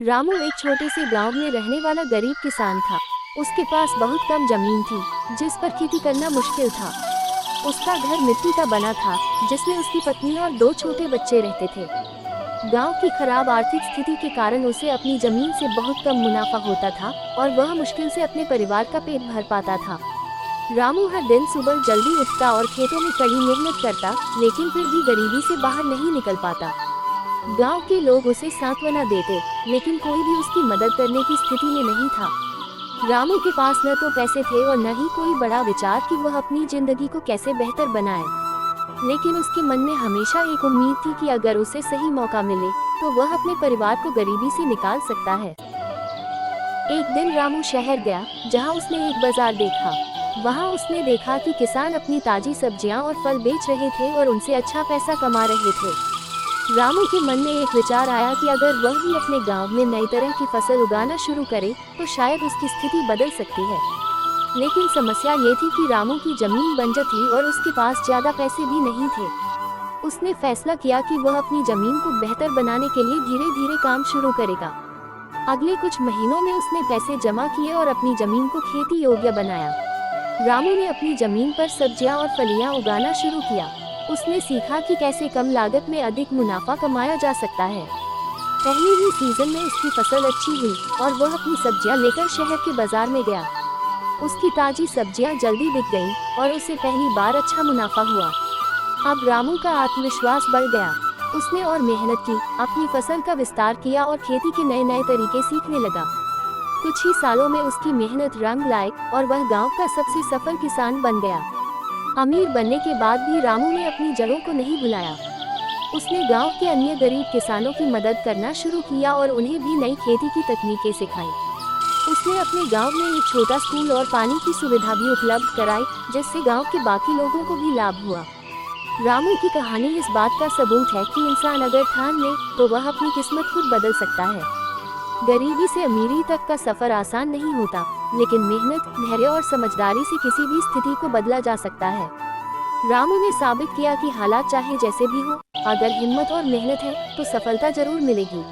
रामू एक छोटे से गांव में रहने वाला गरीब किसान था। उसके पास बहुत कम जमीन थी, जिस पर खेती करना मुश्किल था। उसका घर मिट्टी का बना था, जिसमें उसकी पत्नी और 2 छोटे बच्चे रहते थे। गांव की खराब आर्थिक स्थिति के कारण उसे अपनी जमीन से बहुत कम मुनाफा होता था और वह मुश्किल से अपने परिवार का पेट भर पाता था। रामू हर दिन सुबह जल्दी उठता और खेतों में कड़ी मेहनत करता, लेकिन फिर भी गरीबी से बाहर नहीं निकल पाता। गांव के लोग उसे सांत्वना देते, लेकिन कोई भी उसकी मदद करने की स्थिति में नहीं था। रामू के पास न तो पैसे थे और न ही कोई बड़ा विचार कि वह अपनी जिंदगी को कैसे बेहतर बनाए। लेकिन उसके मन में हमेशा एक उम्मीद थी कि अगर उसे सही मौका मिले तो वह अपने परिवार को गरीबी से निकाल सकता है। एक दिन रामू शहर गया, जहां उसने एक बाजार देखा। वहां उसने देखा कि किसान अपनी ताजी सब्जियां और फल बेच रहे थे और उनसे अच्छा पैसा कमा रहे थे। रामू के मन में एक विचार आया कि अगर वह भी अपने गांव में नई तरह की फसल उगाना शुरू करे तो शायद उसकी स्थिति बदल सकती है। लेकिन समस्या ये थी कि रामू की जमीन बंजर थी और उसके पास ज्यादा पैसे भी नहीं थे। उसने फैसला किया कि वह अपनी जमीन को बेहतर बनाने के लिए धीरे धीरे काम शुरू करेगा। अगले कुछ महीनों में उसने पैसे जमा किए और अपनी जमीन को खेती योग्य बनाया। रामू ने अपनी जमीन पर सब्जियां और फलियां उगाना शुरू किया। उसने सीखा कि कैसे कम लागत में अधिक मुनाफा कमाया जा सकता है। पहले ही सीजन में उसकी फसल अच्छी हुई और वह अपनी सब्जियां लेकर शहर के बाजार में गया। उसकी ताजी सब्जियां जल्दी बिक गईं और उसे पहली बार अच्छा मुनाफा हुआ। अब रामू का आत्मविश्वास बढ़ गया। उसने और मेहनत की, अपनी फसल का विस्तार किया और खेती के नए नए तरीके सीखने लगा। कुछ ही सालों में उसकी मेहनत रंग लाई और वह गांव का सबसे सफल किसान बन गया। अमीर बनने के बाद भी रामू ने अपनी जड़ों को नहीं भुलाया। उसने गांव के अन्य गरीब किसानों की मदद करना शुरू किया और उन्हें भी नई खेती की तकनीकें सिखाई। उसने अपने गांव में एक छोटा स्कूल और पानी की सुविधा भी उपलब्ध कराई, जिससे गांव के बाकी लोगों को भी लाभ हुआ। रामू की कहानी इस बात का सबूत है कि इंसान अगर ठान ले तो वह अपनी किस्मत खुद बदल सकता है। गरीबी से अमीरी तक का सफर आसान नहीं होता, लेकिन मेहनत, धैर्य और समझदारी से किसी भी स्थिति को बदला जा सकता है। रामू ने साबित किया कि हालात चाहे जैसे भी हो, अगर हिम्मत और मेहनत है तो सफलता जरूर मिलेगी।